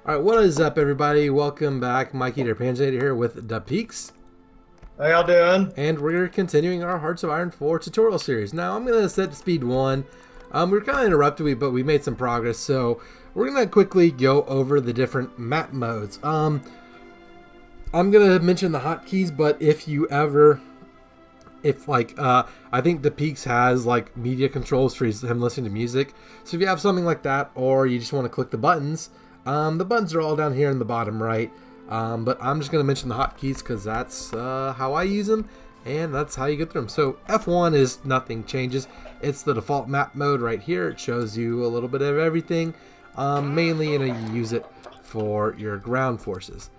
All right, what is up, everybody? Welcome back. Mikey the Panzernator here with Dapeeks, How y'all doing? and we're continuing our Hearts of Iron 4 tutorial series. Now, I'm going to set to speed 1. We were kind of interrupted, but we made some progress, so we're going to quickly go over the different map modes. I'm going to mention the hotkeys, but if you ever... I think Dapeeks has like media controls for him listening to music. So if you have something like that, or you just want to click the buttons are all down here in the bottom right. But I'm just going to mention the hotkeys because that's how I use them, and that's how you get through them. So F1 is nothing changes. It's the default map mode right here. It shows you a little bit of everything. Mainly, you use it for your ground forces.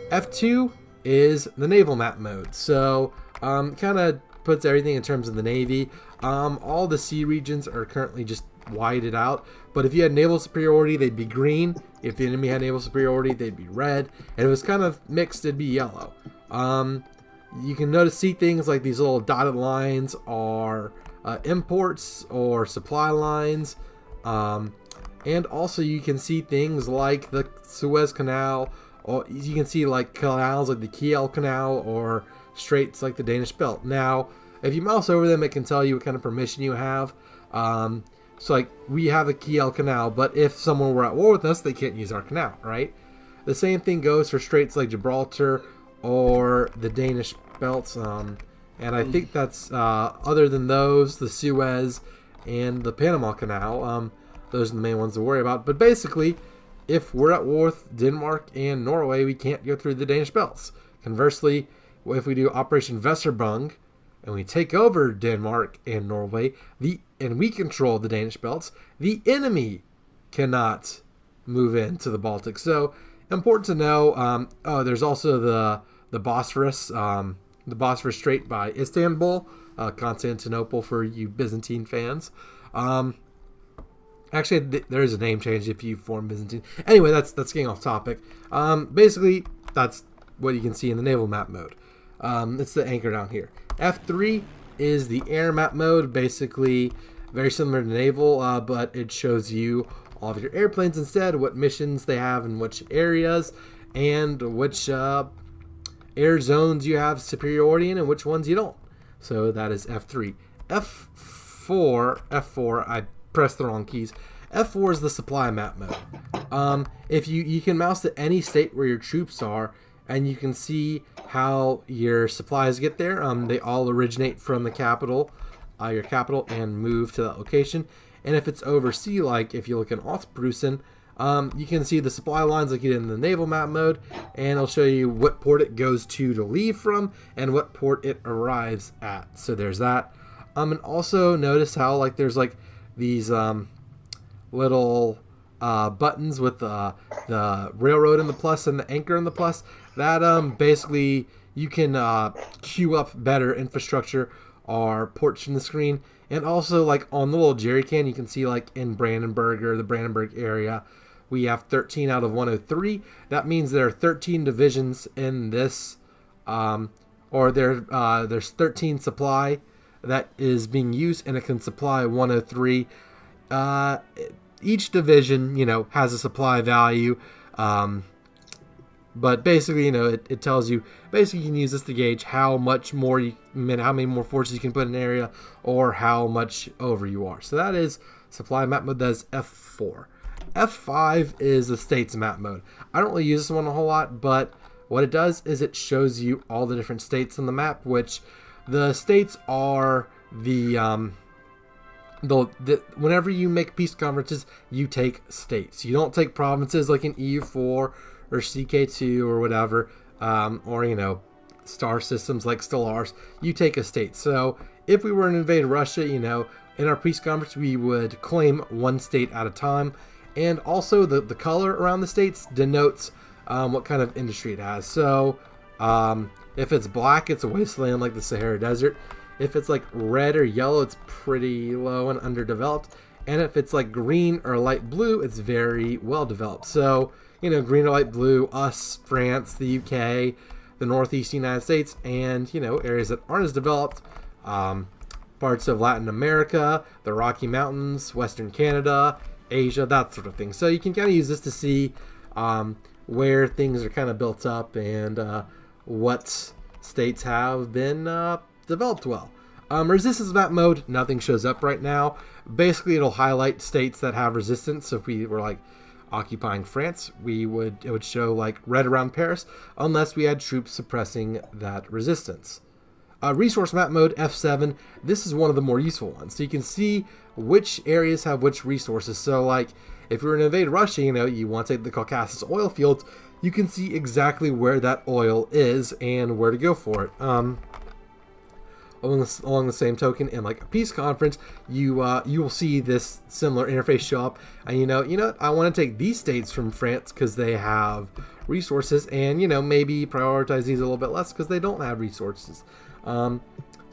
F2 is the naval map mode. So kind of puts everything in terms of the Navy. All the sea regions are currently just whited out, but if you had naval superiority, they'd be green. If the enemy had naval superiority, they'd be red, and if it was kind of mixed, it'd be yellow. You can see things like these little dotted lines are imports or supply lines, and also you can see things like the Suez Canal, or you can see like canals like the Kiel Canal or straits like the Danish Belt. Now, if you mouse over them, it can tell you what kind of permission you have. So like we have the Kiel Canal, but if someone were at war with us, they can't use our canal, right? The same thing goes for straits like Gibraltar or the Danish Belts. And I think that's other than those, the Suez and the Panama Canal. Those are the main ones to worry about. But basically, if we're at war with Denmark and Norway, we can't go through the Danish Belts. Conversely, if we do Operation Vesterbrung and we take over Denmark and Norway, and we control the Danish Belts, the enemy cannot move into the Baltic. So important to know. There's also the Bosphorus, the Bosphorus Strait by Istanbul, Constantinople for you Byzantine fans. Actually, there is a name change if you form Byzantine. Anyway, that's getting off topic. Basically, that's what you can see in the naval map mode. It's the anchor down here. F3 is the air map mode, basically very similar to naval, but it shows you all of your airplanes instead, what missions they have in which areas, and which air zones you have superiority in and which ones you don't. So that is F3. F4, I pressed the wrong keys. F4 is the supply map mode. If you can mouse to any state where your troops are, and you can see how your supplies get there. They all originate from the capital, your capital, and move to that location. And if it's overseas, like if you look in Ostpreußen, you can see the supply lines like you did in the naval map mode, and it'll show you what port it goes to leave from and what port it arrives at. So there's that. And also notice how like there's like these little buttons with the railroad in the plus and the anchor in the plus. That basically you can queue up better infrastructure or ports from the screen. And also like on the little jerry can, you can see like in Brandenburg or the Brandenburg area, we have 13 out of 103. That means there are 13 divisions in this, or there's 13 supply that is being used, and it can supply 103. Each division, has a supply value, but basically, it tells you, basically you can use this to gauge how much more how many more forces you can put in an area, or how much over you are. So that is supply map mode. That is F4. F5 is the states map mode. I don't really use this one a whole lot, but what it does is it shows you all the different states on the map, which the states are whenever you make peace conferences, you take states. You don't take provinces like in EU4 or CK2 or whatever, or star systems like Stellars. You take a state. So if we were to invade Russia, in our peace conference, we would claim one state at a time, and also the color around the states denotes what kind of industry it has. So if it's black, it's a wasteland like the Sahara Desert. If it's like red or yellow, it's pretty low and underdeveloped. And if it's like green or light blue, it's very well developed. So, green or light blue, us, France, the UK, the Northeast United States, and, areas that aren't as developed, parts of Latin America, the Rocky Mountains, Western Canada, Asia, that sort of thing. So you can kind of use this to see where things are kind of built up and what states have been developed well. Resistance map mode, nothing shows up right now. Basically, it'll highlight states that have resistance. So if we were like occupying France, it would show like red around Paris, unless we had troops suppressing that resistance. Resource map mode F7. This is one of the more useful ones. So you can see which areas have which resources. So like if you were to invade Russia, you want to take the Caucasus oil fields, you can see exactly where that oil is and where to go for it. Along the same token, in like a peace conference, you will see this similar interface show up, and I want to take these states from France because they have resources, and maybe prioritize these a little bit less because they don't have resources. So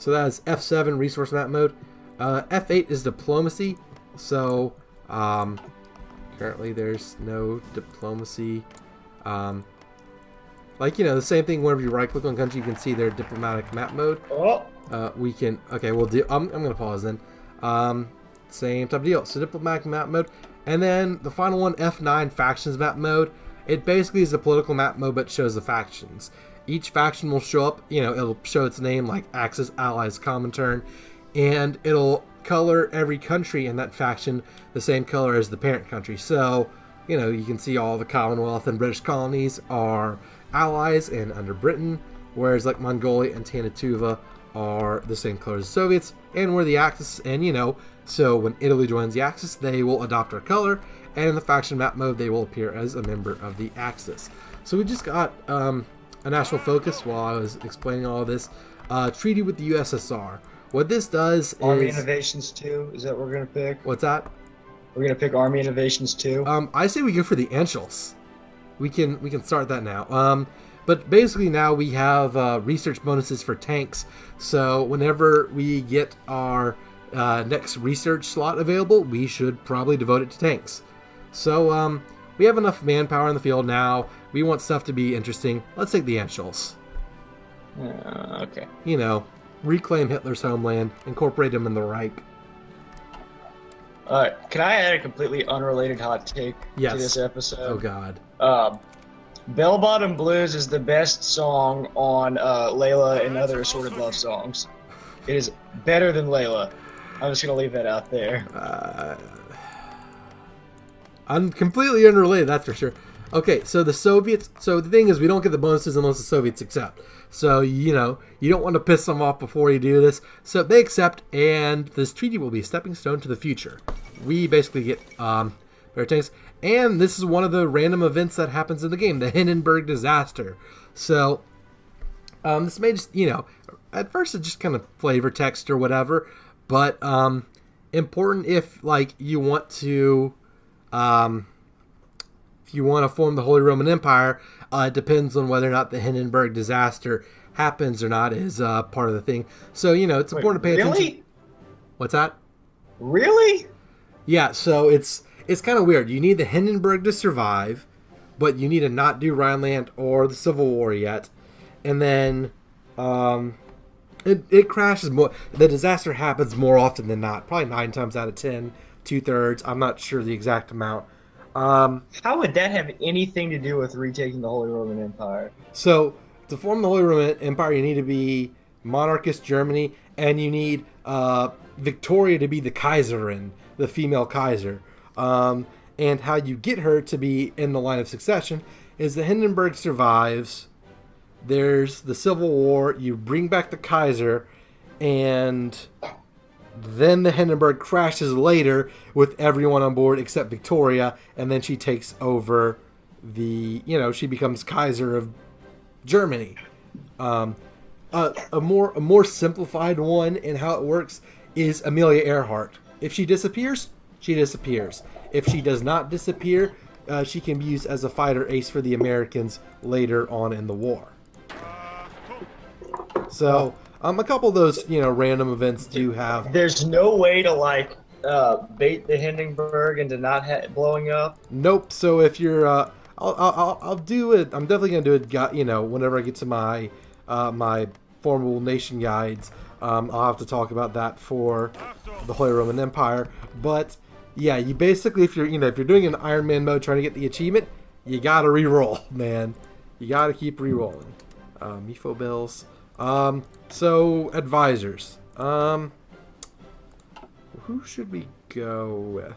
that is F7, resource map mode. F8 is diplomacy. So currently there's no diplomacy. The same thing. Whenever you right click on country, you can see their diplomatic map mode. We can, we'll do, I'm going to pause then. Same type of deal. So diplomatic map mode. And then the final one, F9, factions map mode. It basically is the political map mode, but shows the factions. Each faction will show up, it'll show its name like Axis, Allies, Comintern, and it'll color every country in that faction the same color as the parent country. So, you can see all the Commonwealth and British colonies are allies and under Britain, whereas like Mongolia and Tanatuva are the same color as the Soviets, and we're the Axis, and so when Italy joins the Axis, they will adopt our color, and in the faction map mode, they will appear as a member of the Axis. So we just got a national focus while I was explaining all of this. Treaty with the USSR. What this does Army is... Innovations 2, is that what we're going to pick? What's that? We're going to pick Army Innovations 2? I say we go for the Anschluss. We can start that now. But basically now we have research bonuses for tanks. So whenever we get our next research slot available, we should probably devote it to tanks. So we have enough manpower in the field now. We want stuff to be interesting. Let's take the Anschluss. Okay. Reclaim Hitler's homeland, incorporate him in the Reich. Alright, can I add a completely unrelated hot take to this episode? Oh god. Bell Bottom Blues is the best song on Layla and other assorted love songs. It is better than Layla. I'm just going to leave that out there. I'm completely unrelated, that's for sure. Okay, so the Soviets... So the thing is, we don't get the bonuses unless the Soviets accept. So, you don't want to piss them off before you do this. So they accept, and this treaty will be a stepping stone to the future. We basically get better tanks. And this is one of the random events that happens in the game, the Hindenburg Disaster. So, this may just, at first it's just kind of flavor text or whatever. But important if, you want to... if you want to form the Holy Roman Empire, it depends on whether or not the Hindenburg Disaster happens or not is part of the thing. So, it's important to pay attention. What's that? Really? Yeah, so it's kind of weird. You need the Hindenburg to survive, but you need to not do Rhineland or the Civil War yet. And then it crashes more. The disaster happens more often than not. Probably 9 times out of 10, 2/3. I'm not sure the exact amount. How would that have anything to do with retaking the Holy Roman Empire? So, to form the Holy Roman Empire, you need to be monarchist Germany, and you need Victoria to be the Kaiserin, the female Kaiser. And how you get her to be in the line of succession is the Hindenburg survives, there's the Civil War, you bring back the Kaiser, and... then the Hindenburg crashes later with everyone on board except Victoria, and then she takes over she becomes Kaiser of Germany. A more simplified one in how it works is Amelia Earhart. If she disappears, she disappears. If she does not disappear, she can be used as a fighter ace for the Americans later on in the war. So... a couple of those, random events do have... There's no way to, bait the Hindenburg into not blowing up? Nope. So if you're... I'll do it. I'm definitely going to do it, whenever I get to my my formal nation guides. I'll have to talk about that for the Holy Roman Empire. But, yeah, you basically, if you're doing an Iron Man mode trying to get the achievement, you gotta re-roll, man. You gotta keep re-rolling. Mifo bills. So advisors. Who should we go with?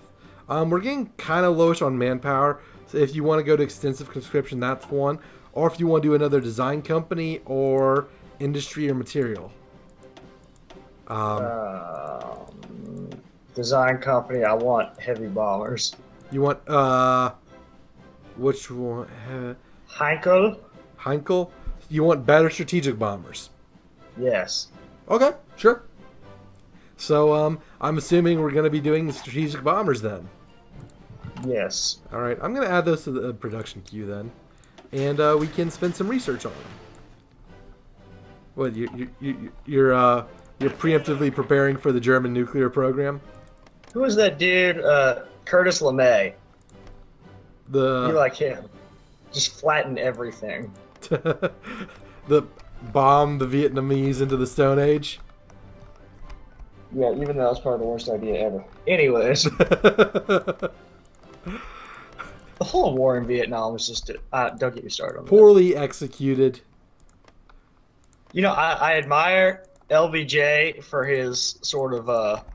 We're getting kind of lowish on manpower. So if you want to go to extensive conscription, that's one. Or if you want to do another design company or industry or material. Design company. I want heavy bombers. You want which one? Heinkel? Heinkel? You want better strategic bombers? Yes. Okay, sure. So I'm assuming we're going to be doing the strategic bombers then. Yes. All right, I'm going to add those to the production queue then, and we can spend some research on them. What you're preemptively preparing for the German nuclear program? Who is that dude? Curtis LeMay. You like him? Just flatten everything. The bomb the Vietnamese into the Stone Age. Yeah, even though that was probably the worst idea ever. Anyways. The whole war in Vietnam was just... don't get me started on poorly executed. You know, I admire LBJ for his sort of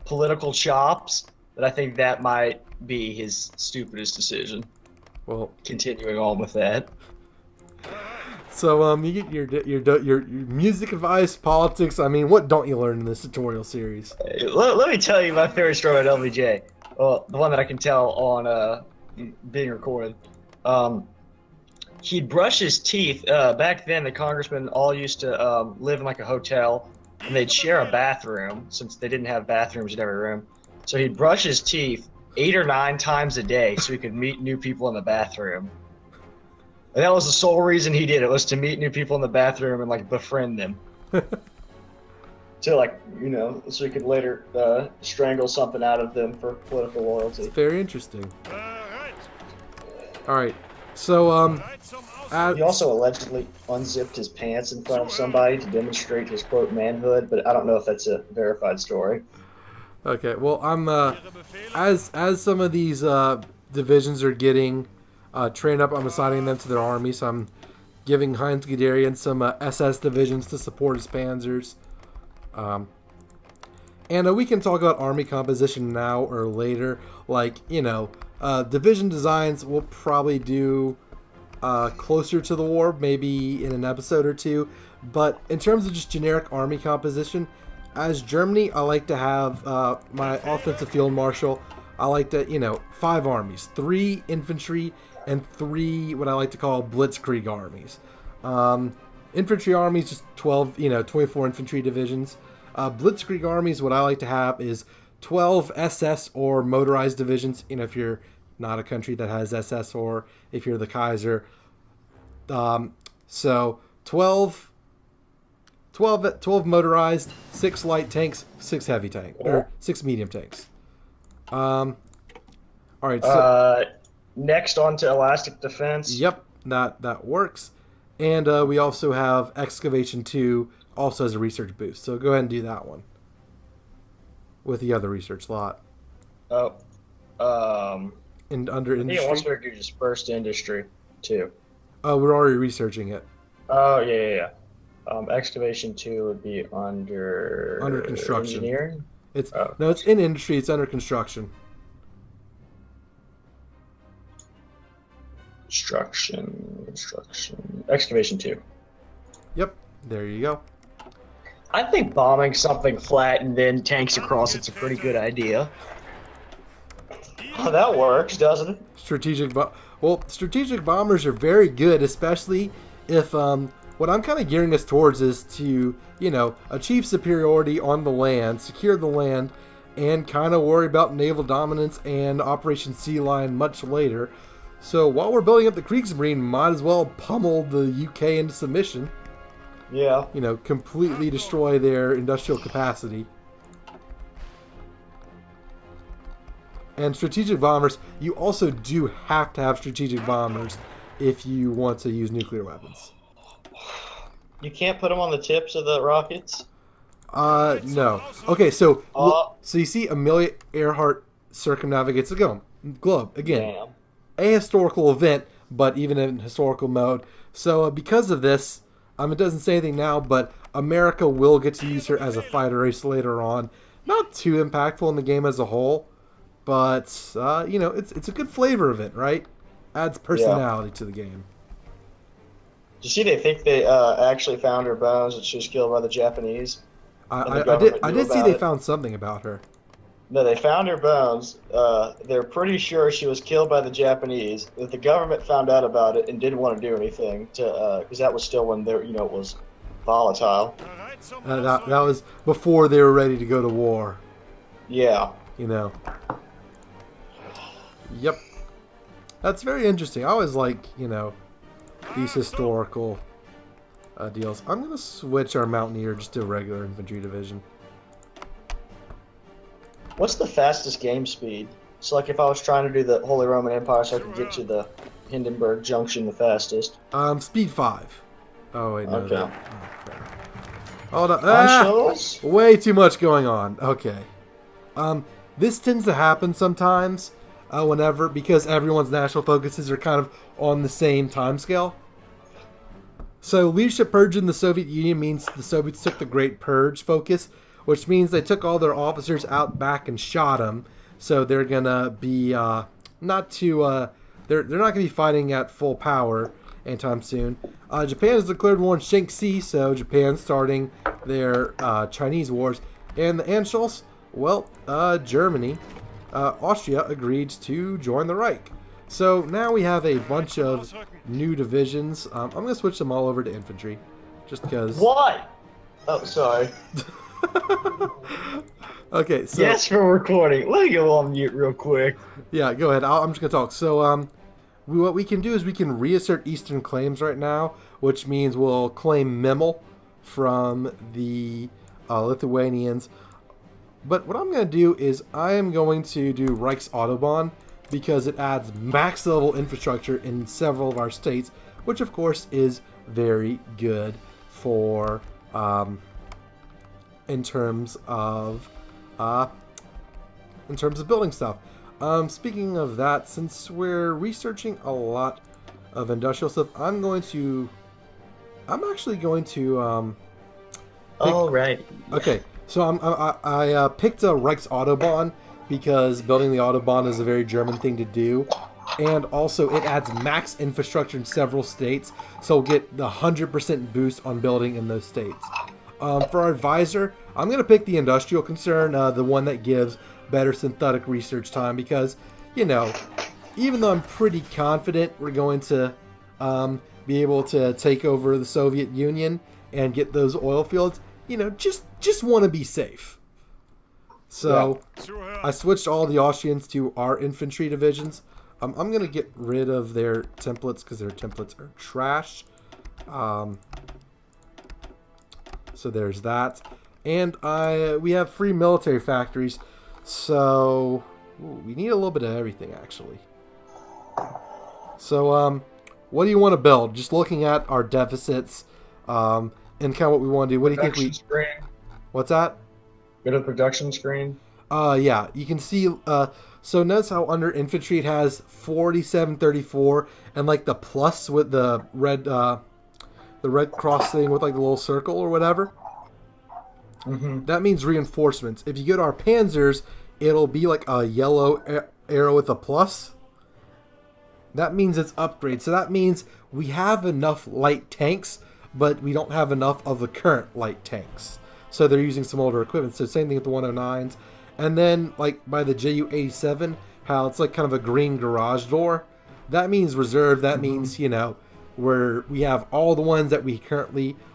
political chops, but I think that might be his stupidest decision. Well, continuing on with that. So you get your music advice, politics. I mean, what don't you learn in this tutorial series? Let me tell you my favorite story about LBJ. Well, the one that I can tell on being recorded. He'd brush his teeth. Back then, the congressmen all used to live in like a hotel, and they'd share a bathroom since they didn't have bathrooms in every room. So he'd brush his teeth 8 or 9 times a day so he could meet new people in the bathroom. And that was the sole reason he did it, was to meet new people in the bathroom and like befriend them. To like, you know, so he could later strangle something out of them for political loyalty. It's very interesting. All right. So he also allegedly unzipped his pants in front of somebody to demonstrate his quote manhood, but I don't know if that's a verified story. Okay. Well, I'm as some of these divisions are getting trained up, I'm assigning them to their army. So I'm giving Heinz Guderian some SS divisions to support his panzers. And we can talk about army composition now or later. Like, you know, division designs we'll probably do closer to the war, maybe in an episode or two. But in terms of just generic army composition, as Germany, I like to have my offensive field marshal. I like to, you know, 5 armies, 3 infantry and 3 what I like to call blitzkrieg armies. Infantry armies, just 12, you know, 24 infantry divisions. Blitzkrieg armies, what I like to have is 12 SS or motorized divisions, you know, if you're not a country that has SS or if you're the Kaiser. So 12 motorized, 6 light tanks, 6 heavy tanks, or 6 medium tanks. All right. So, next on to elastic defense. Yep, that works. And we also have excavation 2, also as a research boost. So go ahead and do that one with the other research lot. Oh, and under industry. Yeah, wants to do dispersed industry too. Oh, we're already researching it. Oh yeah. Excavation 2 would be under construction. Engineering. No, it's in industry. It's under construction. Construction. Excavation 2. Yep. There you go. I think bombing something flat and then tanks across it's a pretty good idea. Oh, that works, doesn't it? Strategic bombers are very good, especially if what I'm kind of gearing us towards is to, you know, achieve superiority on the land, secure the land, and kind of worry about naval dominance and Operation Sea Lion much later. So while we're building up the Kriegsmarine, might as well pummel the UK into submission. Yeah. You know, completely destroy their industrial capacity. And strategic bombers, you also do have to have strategic bombers if you want to use nuclear weapons. You can't put them on the tips of the rockets? No. Okay, so so you see Amelia Earhart circumnavigates the globe again. Damn. a historical event, but even in historical mode. So because of this, it doesn't say anything now, but America will get to use her as a fighter race later on. Not too impactful in the game as a whole, but it's a good flavor of it, right? Adds personality to the game. Did you see they think they actually found her bones and she was killed by the Japanese? I did see they found something about her. No, they found her bones. They're pretty sure she was killed by the Japanese. That the government found out about it and didn't want to do anything because that was still when it was volatile. That was before they were ready to go to war. Yeah. Yep. That's very interesting. I always like, these historical deals. I'm going to switch our Mountaineer just to a regular infantry division. What's the fastest game speed? So, like, if I was trying to do the Holy Roman Empire so I could get to the Hindenburg Junction the fastest? Speed 5. Oh, wait, no. Okay. Hold on. Anschluss? Way too much going on. Okay. This tends to happen sometimes, whenever, because everyone's national focuses are kind of on the same time scale. So, leadership purge in the Soviet Union means the Soviets took the Great Purge focus, which means they took all their officers out back and shot them. So they're gonna be they're not gonna be fighting at full power anytime soon. Japan has declared war on Shanxi, so Japan's starting their Chinese wars. And the Anschluss, well, Germany, Austria agreed to join the Reich. So now we have a bunch of new divisions. I'm gonna switch them all over to infantry, just because. Why? Oh, sorry. Okay, so yes, for recording. Let me go on mute real quick. Yeah, go ahead. I'm just gonna talk. So, what we can do is we can reassert Eastern claims right now, which means we'll claim Memel from the Lithuanians. But what I'm gonna do is I am going to do Reichsautobahn because it adds max level infrastructure in several of our states, which of course is very good for in terms of building stuff. Speaking of that, since we're researching a lot of industrial stuff, I'm actually going to Oh, right. Okay, so I picked a Reichsautobahn because building the Autobahn is a very German thing to do, and also it adds max infrastructure in several states, so we'll get the 100% boost on building in those states. For our advisor, I'm going to pick the industrial concern, the one that gives better synthetic research time, because, even though I'm pretty confident we're going to be able to take over the Soviet Union and get those oil fields, just want to be safe. So I switched all the Austrians to our infantry divisions. I'm going to get rid of their templates because their templates are trash. So there's that. And we have free military factories. So we need a little bit of everything, actually. So what do you want to build? Just looking at our deficits and kind of what we want to do. What do you think we... Screen. What's that? Go to the production screen. Yeah, you can see... so notice how under infantry it has 4734 and like the plus with the red cross thing with like the little circle or whatever. Mm-hmm. That means reinforcements. If you go to our panzers, it'll be like a yellow arrow with a plus. That means it's upgrade. So that means we have enough light tanks, but we don't have enough of the current light tanks. So they're using some older equipment. So same thing with the 109s. And then like by the Ju-87, how it's like kind of a green garage door. That means reserve. That means, where we have all the ones that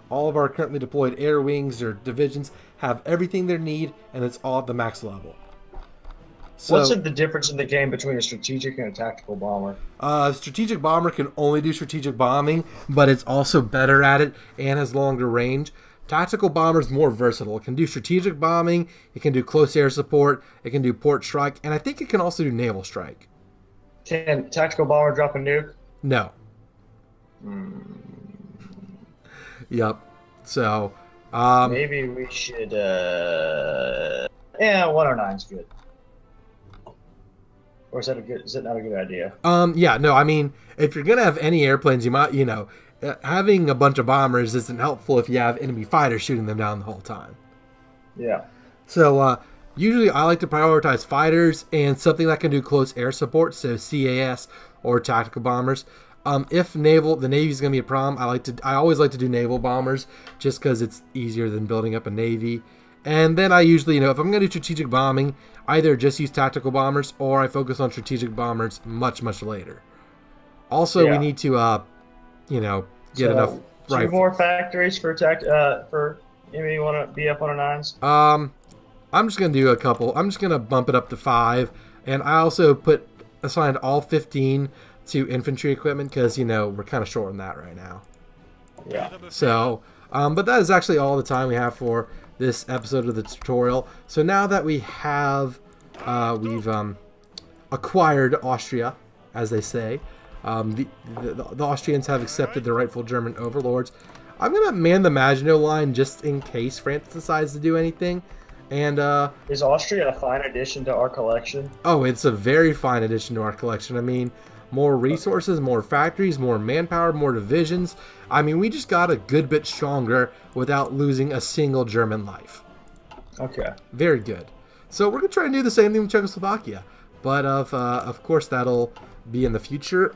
all of our currently deployed air wings or divisions have everything they need, and it's all at the max level. So, what's the difference in the game between a strategic and a tactical bomber? Strategic bomber can only do strategic bombing, but it's also better at it and has longer range. Tactical bomber is more versatile. It can do strategic bombing, it can do close air support, it can do port strike, and I think it can also do naval strike. Can tactical bomber drop a nuke? No. Yep. So, maybe we should, yeah, 109's good. Or is that not a good idea? Yeah, no, I mean, if you're gonna have any airplanes, you might, having a bunch of bombers isn't helpful if you have enemy fighters shooting them down the whole time. Yeah. So usually I like to prioritize fighters and something that can do close air support, so CAS or tactical bombers. If the Navy's gonna be a problem, I always like to do naval bombers just because it's easier than building up a Navy. And then I usually, if I'm gonna do strategic bombing, either just use tactical bombers or I focus on strategic bombers much later. Also, we need to, get enough. Two more factories for enemy BF-109s. I'm just gonna do a couple. I'm just gonna bump it up to 5, and I also assigned all 15 to infantry equipment because we're kind of short on that right now. Yeah. So, but that is actually all the time we have for this episode of the tutorial. So now that we have, we've acquired Austria, as they say, the Austrians have accepted their rightful German overlords. I'm gonna man the Maginot Line just in case France decides to do anything. And is Austria a fine addition to our collection? Oh, it's a very fine addition to our collection. I mean, more resources, more factories, more manpower, more divisions. I mean, we just got a good bit stronger without losing a single German life. Okay. Very good. So we're going to try and do the same thing with Czechoslovakia. But of course, that'll be in the future.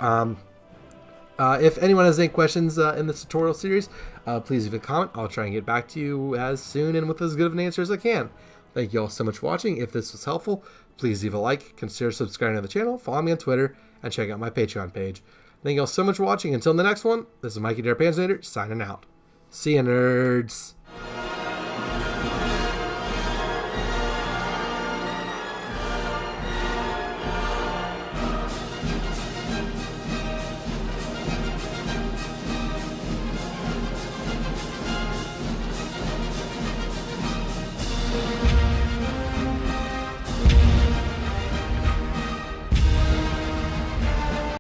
If anyone has any questions in this tutorial series, please leave a comment. I'll try and get back to you as soon and with as good of an answer as I can. Thank you all so much for watching. If this was helpful, please leave a like, consider subscribing to the channel, follow me on Twitter, and check out my Patreon page. Thank you all so much for watching. Until the next one, this is Mikey Panzernator signing out. See ya, nerds.